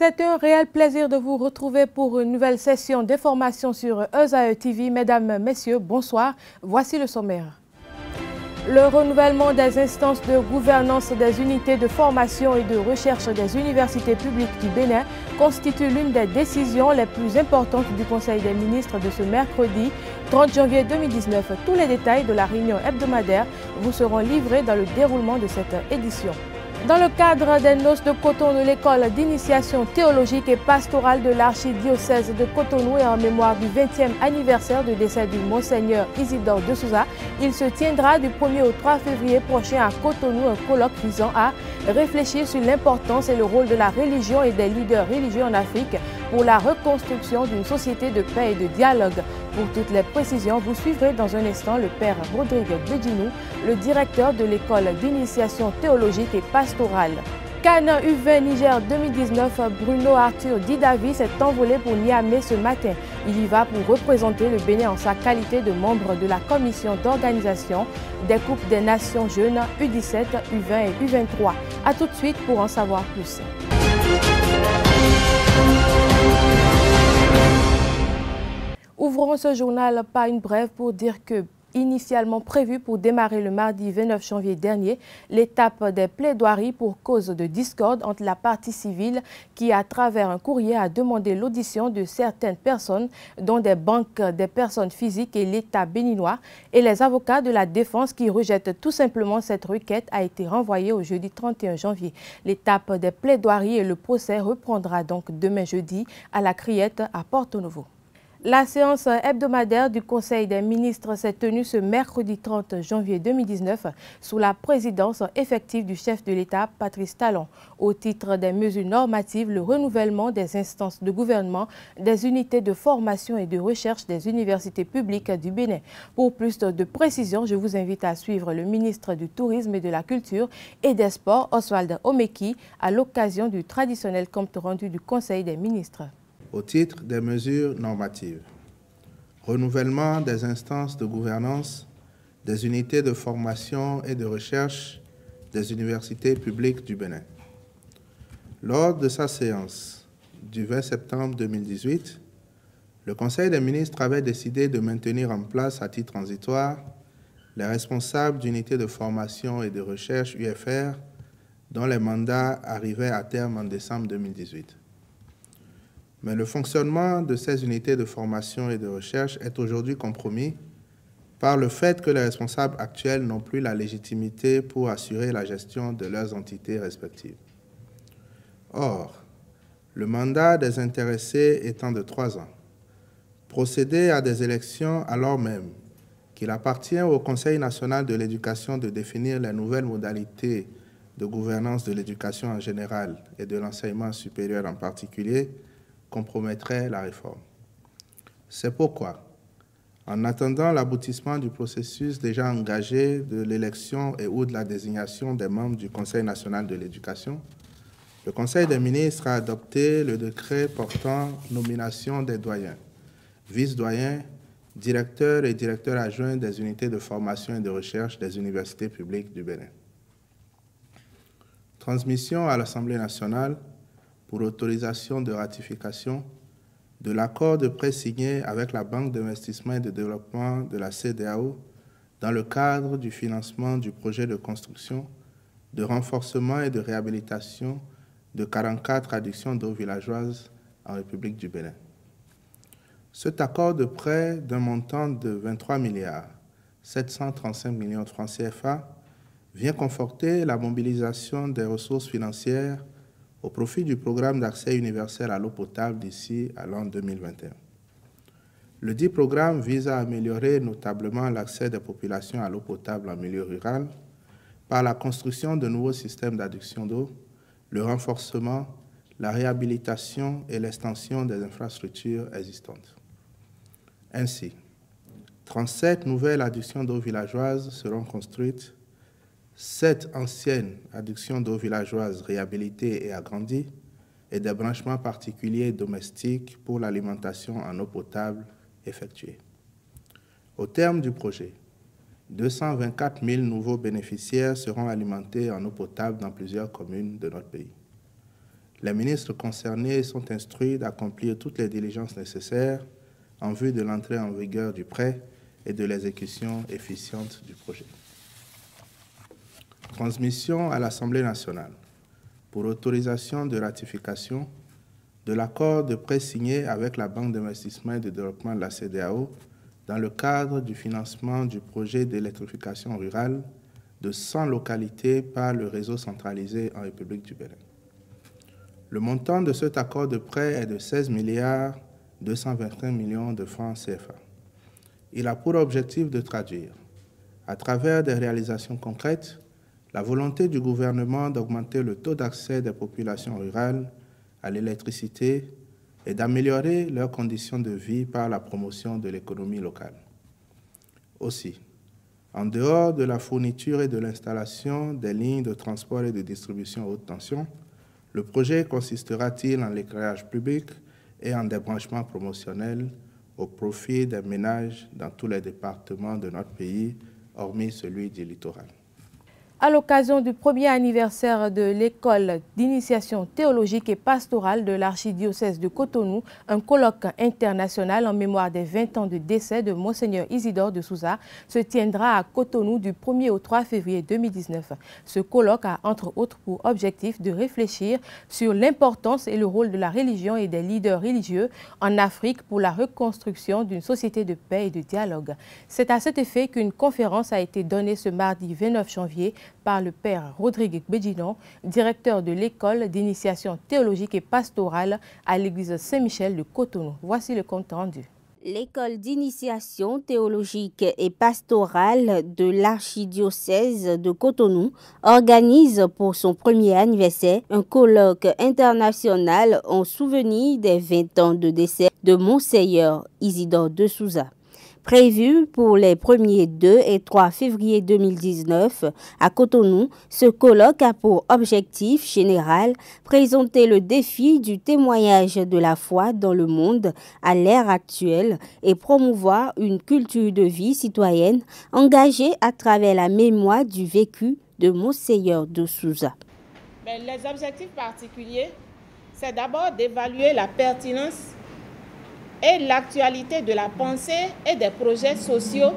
C'est un réel plaisir de vous retrouver pour une nouvelle session d'information sur ESAE TV. Mesdames, Messieurs, bonsoir. Voici le sommaire. Le renouvellement des instances de gouvernance des unités de formation et de recherche des universités publiques du Bénin constitue l'une des décisions les plus importantes du Conseil des ministres de ce mercredi 30 janvier 2019. Tous les détails de la réunion hebdomadaire vous seront livrés dans le déroulement de cette édition. Dans le cadre des noces de Cotonou, l'école d'initiation théologique et pastorale de l'archidiocèse de Cotonou et en mémoire du 20e anniversaire du décès du Monseigneur Isidore de Souza, il se tiendra du 1er au 3 février prochain à Cotonou un colloque visant à réfléchir sur l'importance et le rôle de la religion et des leaders religieux en Afrique pour la reconstruction d'une société de paix et de dialogue. Pour toutes les précisions, vous suivrez dans un instant le père Rodrigue Bedjinou, le directeur de l'école d'initiation théologique et pastorale. CAN U20 Niger 2019, Bruno Arthur Didavi s'est envolé pour Niamey ce matin. Il y va pour représenter le Bénin en sa qualité de membre de la commission d'organisation des Coupes des Nations Jeunes U17, U20 et U23. A tout de suite pour en savoir plus. Ouvrons ce journal par une brève pour dire que, initialement prévue pour démarrer le mardi 29 janvier dernier, l'étape des plaidoiries pour cause de discorde entre la partie civile qui, à travers un courrier, a demandé l'audition de certaines personnes, dont des banques des personnes physiques et l'État béninois, et les avocats de la défense qui rejettent tout simplement cette requête, a été renvoyée au jeudi 31 janvier. L'étape des plaidoiries et le procès reprendra donc demain jeudi à la Criette à Porto-Novo. La séance hebdomadaire du Conseil des ministres s'est tenue ce mercredi 30 janvier 2019 sous la présidence effective du chef de l'État, Patrice Talon. Au titre des mesures normatives, le renouvellement des instances de gouvernement, des unités de formation et de recherche des universités publiques du Bénin. Pour plus de précisions, je vous invite à suivre le ministre du Tourisme et de la Culture et des Sports, Oswald Omeki, à l'occasion du traditionnel compte rendu du Conseil des ministres. Au titre des mesures normatives, renouvellement des instances de gouvernance, des unités de formation et de recherche des universités publiques du Bénin. Lors de sa séance du 20 septembre 2018, le Conseil des ministres avait décidé de maintenir en place à titre transitoire les responsables d'unités de formation et de recherche UFR dont les mandats arrivaient à terme en décembre 2018. Mais le fonctionnement de ces unités de formation et de recherche est aujourd'hui compromis par le fait que les responsables actuels n'ont plus la légitimité pour assurer la gestion de leurs entités respectives. Or, le mandat des intéressés étant de 3 ans, procéder à des élections alors même qu'il appartient au Conseil national de l'éducation de définir les nouvelles modalités de gouvernance de l'éducation en général et de l'enseignement supérieur en particulier, compromettrait la réforme. C'est pourquoi, en attendant l'aboutissement du processus déjà engagé de l'élection et ou de la désignation des membres du Conseil national de l'éducation, le Conseil des ministres a adopté le décret portant nomination des doyens, vice-doyens, directeurs et directeurs adjoints des unités de formation et de recherche des universités publiques du Bénin. Transmission à l'Assemblée nationale pour autorisation de ratification de l'accord de prêt signé avec la Banque d'investissement et de développement de la CEDEAO dans le cadre du financement du projet de construction, de renforcement et de réhabilitation de 44 adductions d'eau villageoise en République du Bénin. Cet accord de prêt d'un montant de 23 735 millions de francs CFA vient conforter la mobilisation des ressources financières au profit du programme d'accès universel à l'eau potable d'ici à l'an 2021. Le dit programme vise à améliorer notablement l'accès des populations à l'eau potable en milieu rural par la construction de nouveaux systèmes d'adduction d'eau, le renforcement, la réhabilitation et l'extension des infrastructures existantes. Ainsi, 37 nouvelles adductions d'eau villageoises seront construites, 7 anciennes adductions d'eau villageoises réhabilitées et agrandies et des branchements particuliers domestiques pour l'alimentation en eau potable effectués. Au terme du projet, 224 000 nouveaux bénéficiaires seront alimentés en eau potable dans plusieurs communes de notre pays. Les ministres concernés sont instruits d'accomplir toutes les diligences nécessaires en vue de l'entrée en vigueur du prêt et de l'exécution efficiente du projet. Transmission à l'Assemblée nationale pour autorisation de ratification de l'accord de prêt signé avec la Banque d'investissement et de développement de la CEDEAO dans le cadre du financement du projet d'électrification rurale de 100 localités par le réseau centralisé en République du Bénin. Le montant de cet accord de prêt est de 16,221 milliards de francs CFA. Il a pour objectif de traduire, à travers des réalisations concrètes, la volonté du gouvernement d'augmenter le taux d'accès des populations rurales à l'électricité et d'améliorer leurs conditions de vie par la promotion de l'économie locale. Aussi, en dehors de la fourniture et de l'installation des lignes de transport et de distribution haute tension, le projet consistera-t-il en l'éclairage public et en des branchements promotionnels au profit des ménages dans tous les départements de notre pays, hormis celui du littoral. À l'occasion du premier anniversaire de l'école d'initiation théologique et pastorale de l'archidiocèse de Cotonou, un colloque international en mémoire des 20 ans de décès de Monseigneur Isidore de Souza se tiendra à Cotonou du 1er au 3 février 2019. Ce colloque a entre autres pour objectif de réfléchir sur l'importance et le rôle de la religion et des leaders religieux en Afrique pour la reconstruction d'une société de paix et de dialogue. C'est à cet effet qu'une conférence a été donnée ce mardi 29 janvier par le père Rodrigue Bédinon, directeur de l'école d'initiation théologique et pastorale à l'église Saint-Michel de Cotonou. Voici le compte rendu. L'école d'initiation théologique et pastorale de l'archidiocèse de Cotonou organise pour son premier anniversaire un colloque international en souvenir des 20 ans de décès de Monseigneur Isidore de Souza. Prévu pour les 1er, 2 et 3 février 2019 à Cotonou, ce colloque a pour objectif général présenter le défi du témoignage de la foi dans le monde à l'ère actuelle et promouvoir une culture de vie citoyenne engagée à travers la mémoire du vécu de Monseigneur de Souza. Les objectifs particuliers, c'est d'abord d'évaluer la pertinence et l'actualité de la pensée et des projets sociaux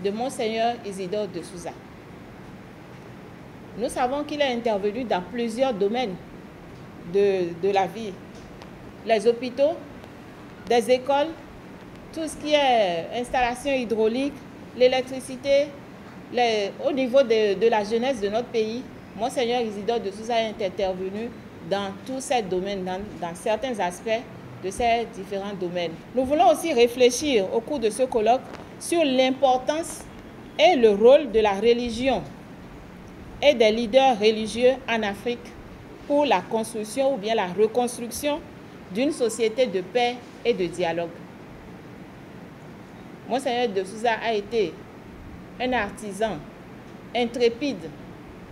de Monseigneur Isidore de Souza. Nous savons qu'il est intervenu dans plusieurs domaines de la vie. Les hôpitaux, des écoles, tout ce qui est installation hydraulique, l'électricité, au niveau de la jeunesse de notre pays, Monseigneur Isidore de Souza est intervenu dans tous ces domaines, dans certains aspects de ces différents domaines. Nous voulons aussi réfléchir au cours de ce colloque sur l'importance et le rôle de la religion et des leaders religieux en Afrique pour la construction ou bien la reconstruction d'une société de paix et de dialogue. Monseigneur de Souza a été un artisan intrépide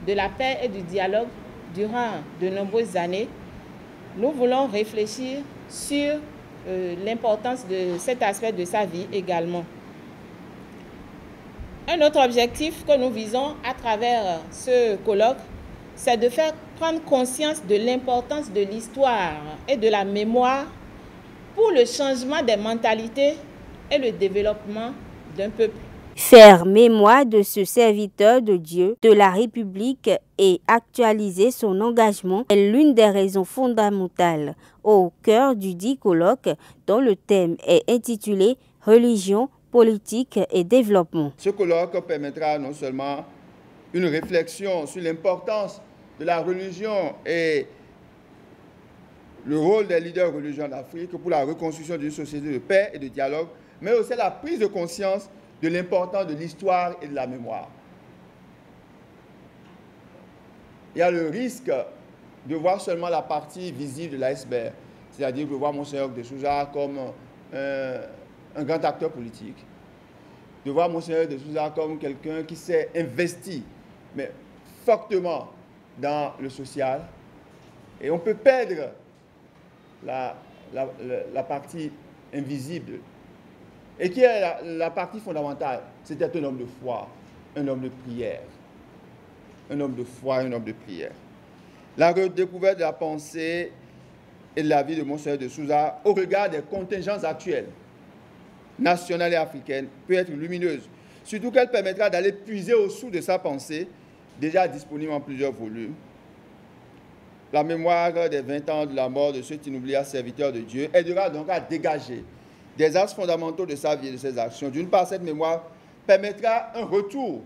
de la paix et du dialogue durant de nombreuses années. Nous voulons réfléchir sur l'importance de cet aspect de sa vie également. Un autre objectif que nous visons à travers ce colloque, c'est de faire prendre conscience de l'importance de l'histoire et de la mémoire pour le changement des mentalités et le développement d'un peuple. Faire mémoire de ce serviteur de Dieu, de la République et actualiser son engagement est l'une des raisons fondamentales au cœur du dit colloque dont le thème est intitulé « Religion, politique et développement ». Ce colloque permettra non seulement une réflexion sur l'importance de la religion et le rôle des leaders religieux en Afrique pour la reconstruction d'une société de paix et de dialogue, mais aussi la prise de conscience de l'importance de l'histoire et de la mémoire. Il y a le risque de voir seulement la partie visible de l'iceberg, c'est-à-dire de voir Monseigneur de Souza comme un grand acteur politique, de voir Monseigneur de Souza comme quelqu'un qui s'est investi, mais fortement dans le social. Et on peut perdre la partie invisible. Et qui est la partie fondamentale? C'était un homme de foi, un homme de prière. Un homme de foi, un homme de prière. La redécouverte de la pensée et de la vie de Monseigneur de Souza au regard des contingences actuelles, nationales et africaines, peut être lumineuse. Surtout qu'elle permettra d'aller puiser au sous de sa pensée, déjà disponible en plusieurs volumes. La mémoire des 20 ans de la mort de cet inoubliable serviteur de Dieu aidera donc à dégager des axes fondamentaux de sa vie et de ses actions. D'une part, cette mémoire permettra un retour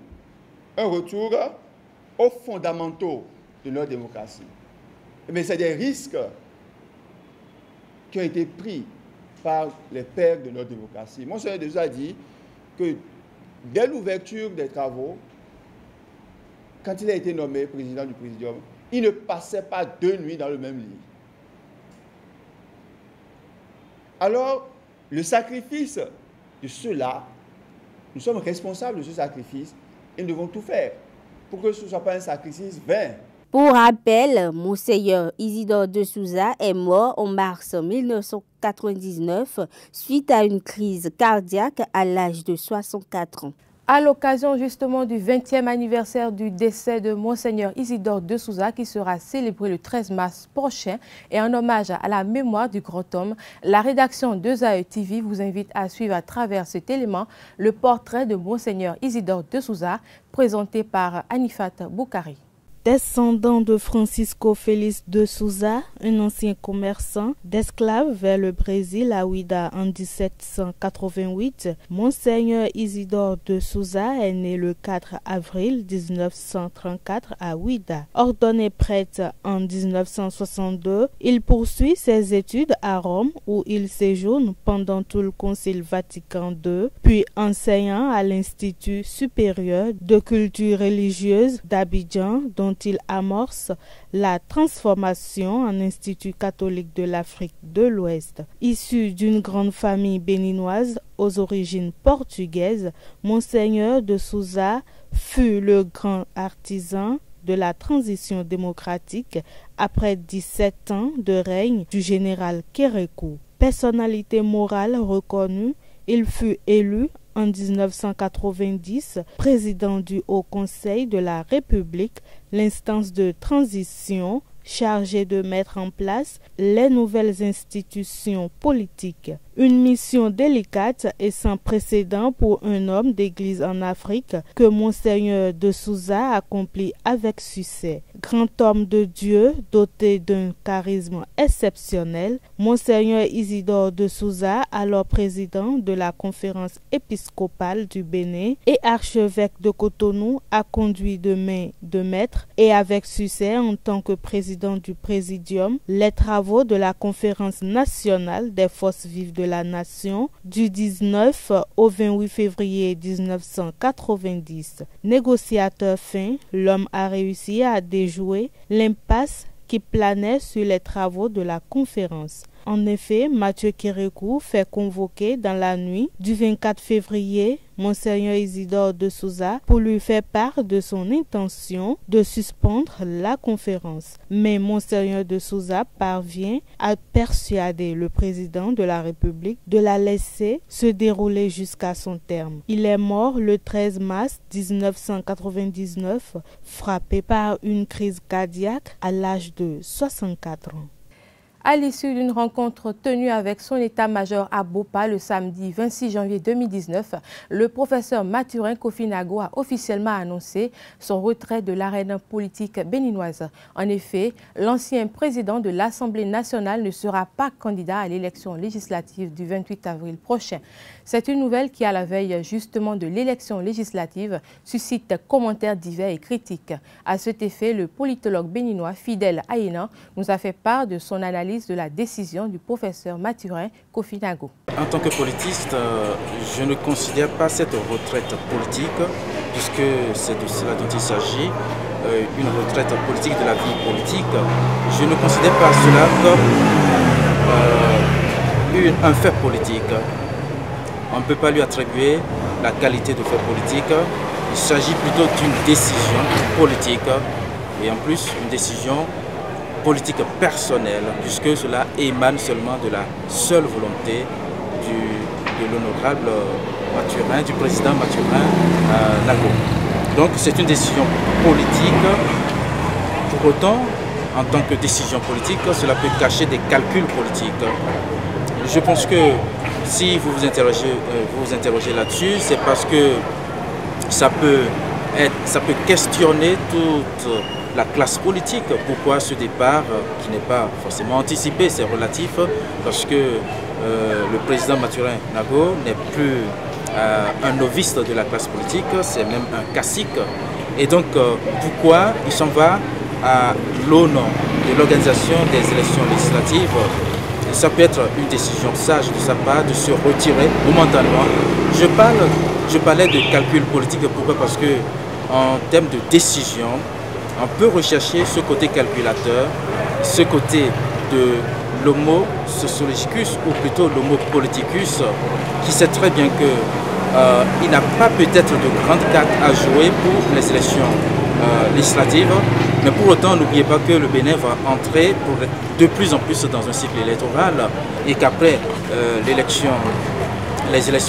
aux fondamentaux de notre démocratie. Mais c'est des risques qui ont été pris par les pères de notre démocratie. Monseigneur de Souza a dit que dès l'ouverture des travaux, quand il a été nommé président du Présidium, il ne passait pas 2 nuits dans le même lit. Alors, le sacrifice de ceux-là, nous sommes responsables de ce sacrifice et nous devons tout faire pour que ce ne soit pas un sacrifice vain. Pour rappel, Monseigneur Isidore de Souza est mort en mars 1999 suite à une crise cardiaque à l'âge de 64 ans. À l'occasion justement du 20e anniversaire du décès de Monseigneur Isidore de Souza qui sera célébré le 13 mars prochain et en hommage à la mémoire du grand homme, la rédaction d'EUSA TV vous invite à suivre à travers cet élément le portrait de Monseigneur Isidore de Souza présenté par Anifat Boukari. Descendant de Francisco Félix de Souza, un ancien commerçant d'esclaves vers le Brésil à Ouida en 1788, Monseigneur Isidore de Souza est né le 4 avril 1934 à Ouida. Ordonné prêtre en 1962, il poursuit ses études à Rome où il séjourne pendant tout le Concile Vatican II, puis enseignant à l'Institut supérieur de culture religieuse d'Abidjan dont il amorce la transformation en Institut catholique de l'Afrique de l'Ouest. Issu d'une grande famille béninoise aux origines portugaises, Monseigneur de Souza fut le grand artisan de la transition démocratique après 17 ans de règne du général Kérékou. Personnalité morale reconnue, il fut élu en 1990 président du Haut Conseil de la République, l'instance de transition chargée de mettre en place les nouvelles institutions politiques. Une mission délicate et sans précédent pour un homme d'église en Afrique que Monseigneur de Souza accomplit avec succès. Grand homme de Dieu, doté d'un charisme exceptionnel, Monseigneur Isidore de Souza, alors président de la conférence épiscopale du Bénin et archevêque de Cotonou, a conduit de main de maître et avec succès en tant que président du Présidium les travaux de la conférence nationale des forces vives de la nation du 19 au 28 février 1990. Négociateur fin, l'homme a réussi à déjouer l'impasse qui planait sur les travaux de la conférence. En effet, Mathieu Kérékou fait convoquer dans la nuit du 24 février Monseigneur Isidore de Souza pour lui faire part de son intention de suspendre la conférence. Mais Monseigneur de Souza parvient à persuader le président de la République de la laisser se dérouler jusqu'à son terme. Il est mort le 13 mars 1999, frappé par une crise cardiaque à l'âge de 64 ans. À l'issue d'une rencontre tenue avec son état-major à Bopa le samedi 26 janvier 2019, le professeur Mathurin Kofinago a officiellement annoncé son retrait de l'arène politique béninoise. En effet, l'ancien président de l'Assemblée nationale ne sera pas candidat à l'élection législative du 28 avril prochain. C'est une nouvelle qui, à la veille justement de l'élection législative, suscite commentaires divers et critiques. À cet effet, le politologue béninois Fidèle Aïna nous a fait part de son analyse de la décision du professeur Mathurin Kofinago. En tant que politiste, je ne considère pas cette retraite politique, puisque c'est de cela dont il s'agit, une retraite politique de la vie politique. Je ne considère pas cela comme un fait politique. On ne peut pas lui attribuer la qualité de fait politique. Il s'agit plutôt d'une décision politique et en plus une décision politique personnelle, puisque cela émane seulement de la seule volonté de l'honorable Mathurin, du président Mathurin Nago. Donc c'est une décision politique. Pour autant, en tant que décision politique, cela peut cacher des calculs politiques. Je pense que si vous vous interrogez là-dessus, c'est parce que ça peut questionner toute la classe politique. Pourquoi ce départ qui n'est pas forcément anticipé, c'est relatif, parce que le président Mathurin Nago n'est plus un novice de la classe politique, c'est même un cacique. Et donc, pourquoi il s'en va à l'aune de l'organisation des élections législatives? Ça peut être une décision sage de sa part de se retirer momentanément. Je parlais de calcul politique, pourquoi? Parce que en termes de décision, on peut rechercher ce côté calculateur, ce côté de l'homo sociologicus ou plutôt l'homo politicus, qui sait très bien qu'il n'a pas peut-être de grandes cartes à jouer pour les élections législatives, mais pour autant n'oubliez pas que le Bénin va entrer de plus en plus dans un cycle électoral et qu'après les élections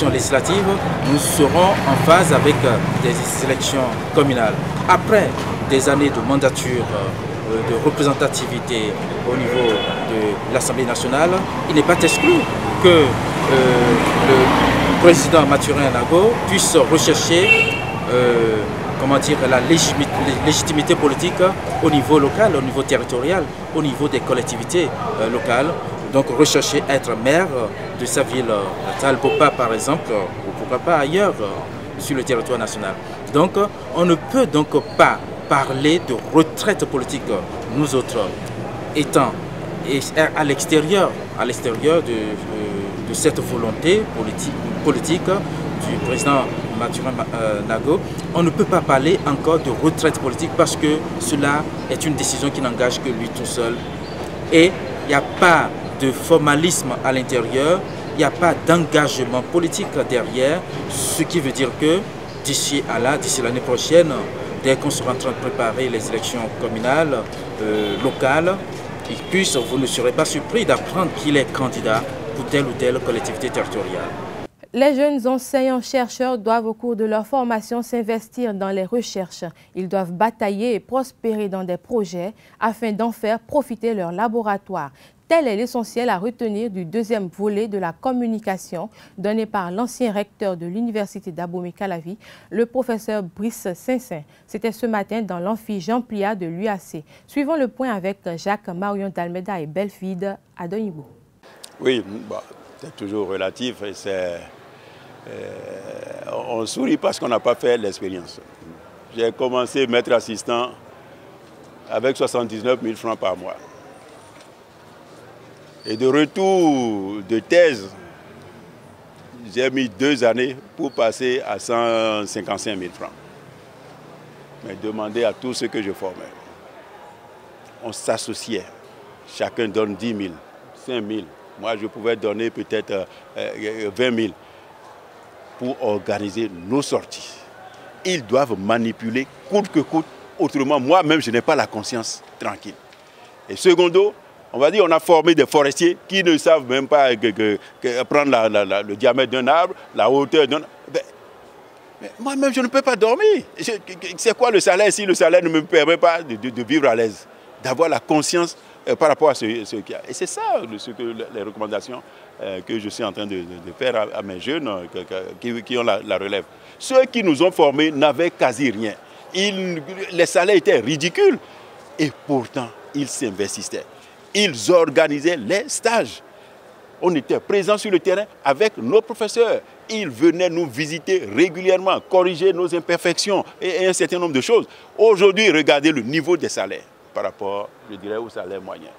législatives, nous serons en phase avec des élections communales. Après des années de mandature, de représentativité au niveau de l'Assemblée nationale, il n'est pas exclu que le président Mathurin Nago puisse rechercher la légitimité politique au niveau local, au niveau territorial, au niveau des collectivités locales. Donc rechercher être maire de sa ville natale, Bopa par exemple, ou pourquoi pas ailleurs sur le territoire national. Donc on ne peut donc pas parler de retraite politique, nous autres étant à l'extérieur de cette volonté politique du président Mathurin Nago. On ne peut pas parler encore de retraite politique parce que cela est une décision qui n'engage que lui tout seul. Et il n'y a pas de formalisme à l'intérieur, il n'y a pas d'engagement politique derrière, ce qui veut dire que d'ici l'année prochaine, dès qu'on sera en train de préparer les élections communales, locales, vous ne serez pas surpris d'apprendre qu'il est candidat pour telle ou telle collectivité territoriale. Les jeunes enseignants-chercheurs doivent au cours de leur formation s'investir dans les recherches. Ils doivent batailler et prospérer dans des projets afin d'en faire profiter leur laboratoire. Tel est l'essentiel à retenir du deuxième volet de la communication donné par l'ancien recteur de l'université d'Abomey-Calavi, le professeur Brice Saint-Saint. C'était ce matin dans l'amphi Jean Plia de l'UAC. Suivons le point avec Jacques Marion d'Almeida et Belfide à Donibo. Oui, c'est toujours relatif et on sourit parce qu'on n'a pas fait l'expérience. J'ai commencé maître assistant avec 79 000 francs par mois. Et de retour de thèse, j'ai mis 2 années pour passer à 155 000 francs. Mais demander à tous ceux que je formais. On s'associait. Chacun donne 10 000, 5 000. Moi, je pouvais donner peut-être 20 000 pour organiser nos sorties. Ils doivent manipuler coûte que coûte. Autrement, moi-même, je n'ai pas la conscience tranquille. Et secondo, on va dire, on a formé des forestiers qui ne savent même pas prendre le diamètre d'un arbre, la hauteur d'un arbre. Mais moi-même, je ne peux pas dormir. C'est quoi le salaire si le salaire ne me permet pas de vivre à l'aise, d'avoir la conscience par rapport à ce qu'il y a. Et c'est ça les recommandations que je suis en train de faire à mes jeunes qui ont la relève. Ceux qui nous ont formés n'avaient quasi rien. Les salaires étaient ridicules. Et pourtant, ils s'investissaient. Ils organisaient les stages. On était présents sur le terrain avec nos professeurs. Ils venaient nous visiter régulièrement, corriger nos imperfections et un certain nombre de choses. Aujourd'hui, regardez le niveau des salaires par rapport, je dirais, au salaire moyen.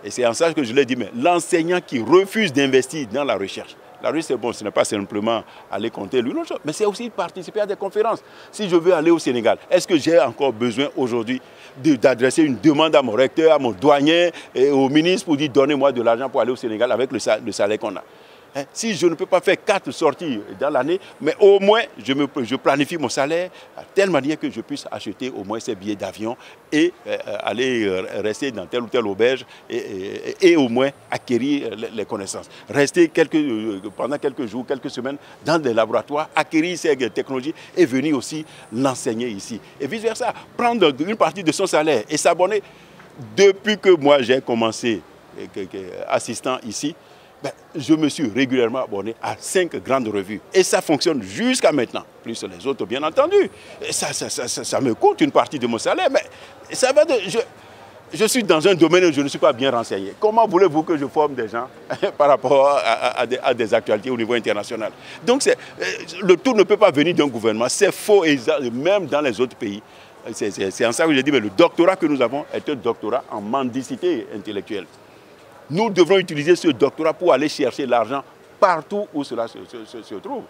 Et c'est en ça que je l'ai dit, mais l'enseignant qui refuse d'investir dans la recherche, la recherche c'est bon, ce n'est pas simplement aller compter l'une autre chose, mais c'est aussi participer à des conférences. Si je veux aller au Sénégal, est-ce que j'ai encore besoin aujourd'hui d'adresser une demande à mon recteur, à mon douanier et au ministre pour dire donnez-moi de l'argent pour aller au Sénégal avec le salaire qu'on a? Si je ne peux pas faire 4 sorties dans l'année, mais au moins je planifie mon salaire de telle manière que je puisse acheter au moins ces billets d'avion et aller rester dans telle ou telle auberge et au moins acquérir les connaissances. Rester pendant quelques jours, quelques semaines dans des laboratoires, acquérir ces technologies et venir aussi l'enseigner ici. Et vice versa, prendre une partie de son salaire et s'abonner. Depuis que moi j'ai commencé assistant ici, je me suis régulièrement abonné à 5 grandes revues. Et ça fonctionne jusqu'à maintenant. Plus les autres, bien entendu. Et ça me coûte une partie de mon salaire. Mais ça va de... Je suis dans un domaine où je ne suis pas bien renseigné. Comment voulez-vous que je forme des gens par rapport à des actualités au niveau international? Donc le tout ne peut pas venir d'un gouvernement. C'est faux, et même dans les autres pays. C'est en ça que je dis que le doctorat que nous avons est un doctorat en mendicité intellectuelle. Nous devrons utiliser ce doctorat pour aller chercher l'argent partout où cela se trouve.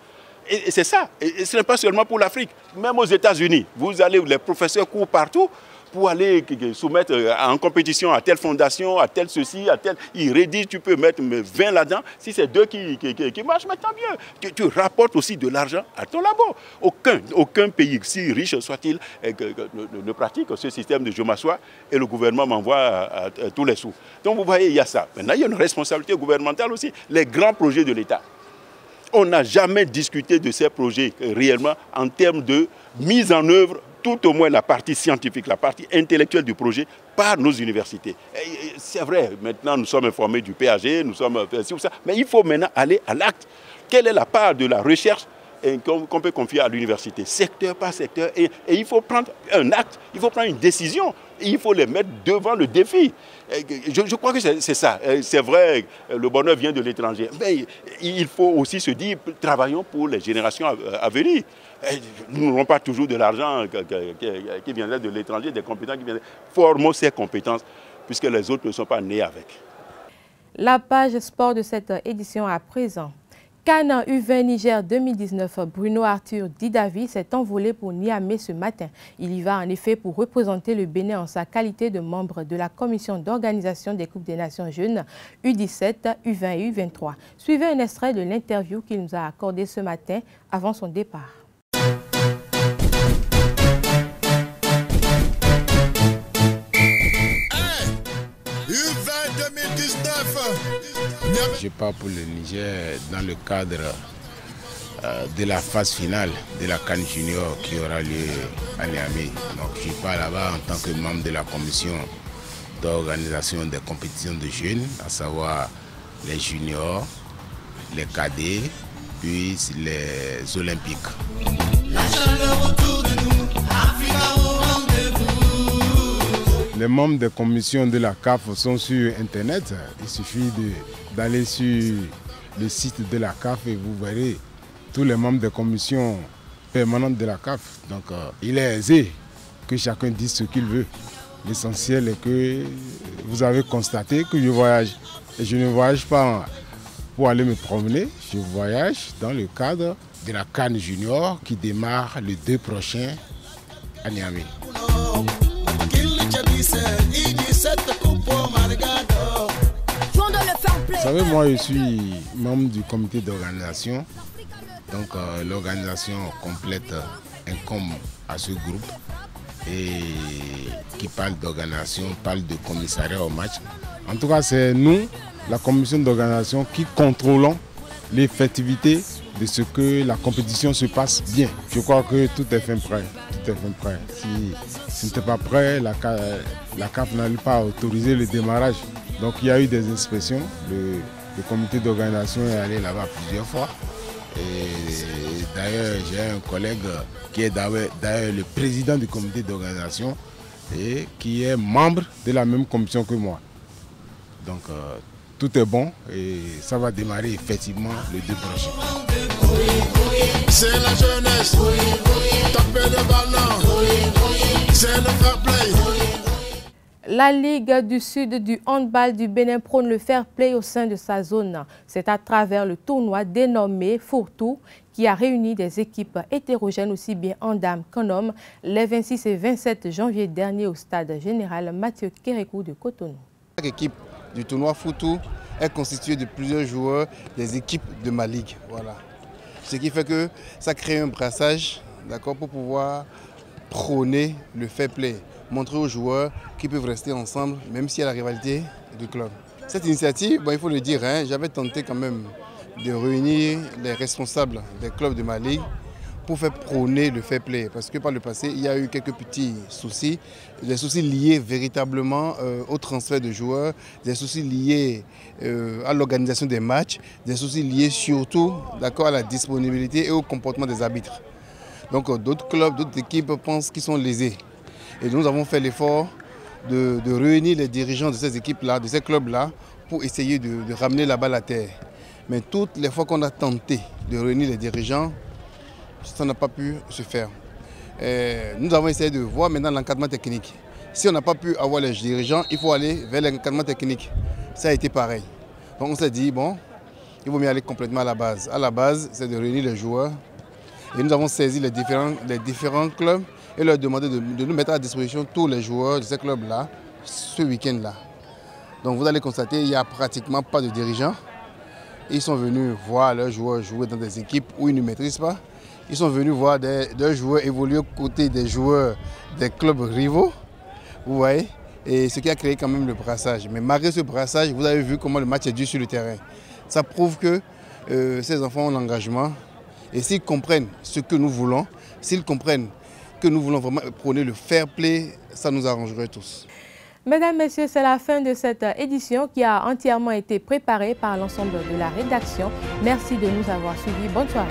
Et c'est ça. Et ce n'est pas seulement pour l'Afrique. Même aux États-Unis, vous allez, les professeurs courent partout pour aller soumettre en compétition à telle fondation, à tel ceci, à tel... Ils rédigent, tu peux mettre 20 là-dedans. Si c'est 2 qui marchent, mais tant mieux. Tu rapportes aussi de l'argent à ton labo. Aucun pays, si riche soit-il, ne pratique ce système de je m'assois et le gouvernement m'envoie tous les sous. Donc vous voyez, il y a ça. Maintenant, il y a une responsabilité gouvernementale aussi. Les grands projets de l'État. On n'a jamais discuté de ces projets réellement en termes de mise en œuvre, tout au moins la partie scientifique, la partie intellectuelle du projet, par nos universités. C'est vrai, maintenant nous sommes informés du PAG, nous sommes sur ça, mais il faut maintenant aller à l'acte. Quelle est la part de la recherche qu'on peut confier à l'université, secteur par secteur, et il faut prendre un acte, il faut prendre une décision, il faut les mettre devant le défi. Je crois que c'est ça. C'est vrai, le bonheur vient de l'étranger, mais il faut aussi se dire, travaillons pour les générations à venir. Nous n'aurons pas toujours de l'argent qui viendrait de l'étranger, des compétences qui viendraient. Formons ces compétences, puisque les autres ne sont pas nés avec. La page sport de cette édition à présent. CAN U20 Niger 2019, Bruno Arthur Didavi s'est envolé pour Niamey ce matin. Il y va en effet pour représenter le Bénin en sa qualité de membre de la commission d'organisation des Coupes des Nations Jeunes U17, U20 et U23. Suivez un extrait de l'interview qu'il nous a accordé ce matin avant son départ. Je pars pour le Niger dans le cadre de la phase finale de la CAN Junior qui aura lieu à Niamey. Donc je pars là-bas en tant que membre de la commission d'organisation des compétitions de jeunes, à savoir les juniors, les cadets, puis les olympiques. Les membres des commissions de la CAF sont sur Internet. Il suffit d'aller sur le site de la CAF et vous verrez tous les membres des commissions permanentes de la CAF. Donc il est aisé que chacun dise ce qu'il veut. L'essentiel est que vous avez constaté que je voyage. Et je ne voyage pas pour aller me promener, je voyage dans le cadre de la CAN Junior qui démarre le 2 prochain à Niamey. Vous savez, moi je suis membre du comité d'organisation. Donc l'organisation complète incombe à ce groupe. Et qui parle d'organisation, parle de commissariat au match. En tout cas, c'est nous, la commission d'organisation, qui contrôlons l'effectivité de ce que la compétition se passe bien. Je crois que tout est fin prêt. Tout est fin prêt. Si ce n'était pas prêt, la CAF n'allait pas autoriser le démarrage. Donc il y a eu des inspections. Le comité d'organisation est allé là-bas plusieurs fois. Et d'ailleurs, j'ai un collègue qui est d'ailleurs le président du comité d'organisation et qui est membre de la même commission que moi. Donc tout est bon et ça va démarrer effectivement le 2 prochain. C'est la jeunesse, taper le ballon, c'est le fair play. La Ligue du Sud du handball du Bénin prône le fair play au sein de sa zone. C'est à travers le tournoi dénommé Fourtou qui a réuni des équipes hétérogènes aussi bien en dames qu'en hommes les 26 et 27 janvier dernier au stade général Mathieu Kérékou de Cotonou. Chaque équipe du tournoi Fourtou est constituée de plusieurs joueurs des équipes de ma ligue. Voilà. Ce qui fait que ça crée un brassage, d'accord, pour pouvoir prôner le fair play. Montrer aux joueurs qu'ils peuvent rester ensemble, même s'il y a la rivalité du club. Cette initiative, il faut le dire, j'avais tenté quand même de réunir les responsables des clubs de ma ligue pour faire prôner le fair play. Parce que par le passé, il y a eu quelques petits soucis, des soucis liés véritablement au transfert de joueurs, des soucis liés à l'organisation des matchs, des soucis liés surtout à la disponibilité et au comportement des arbitres. Donc d'autres clubs, d'autres équipes pensent qu'ils sont lésés. Et nous avons fait l'effort de réunir les dirigeants de ces équipes-là, de ces clubs-là, pour essayer de ramener la balle à terre. Mais toutes les fois qu'on a tenté de réunir les dirigeants, ça n'a pas pu se faire. Nous avons essayé de voir maintenant l'encadrement technique. Si on n'a pas pu avoir les dirigeants, il faut aller vers l'encadrement technique. Ça a été pareil. Donc on s'est dit, bon, il vaut mieux aller complètement à la base. À la base, c'est de réunir les joueurs. Et nous avons saisi les différents clubs et leur demandé de nous mettre à disposition tous les joueurs de ces clubs-là, ce week-end-là. Donc vous allez constater qu'il n'y a pratiquement pas de dirigeants. Ils sont venus voir leurs joueurs jouer dans des équipes où ils ne maîtrisent pas. Ils sont venus voir leurs joueurs évoluer aux côtés des joueurs des clubs rivaux. Vous voyez, et ce qui a créé quand même le brassage. Mais malgré ce brassage, vous avez vu comment le match est dur sur le terrain. Ça prouve que ces enfants ont l'engagement. Et s'ils comprennent ce que nous voulons, s'ils comprennent que nous voulons vraiment prôner le fair play, ça nous arrangerait tous. Mesdames, Messieurs, c'est la fin de cette édition qui a entièrement été préparée par l'ensemble de la rédaction. Merci de nous avoir suivis. Bonne soirée.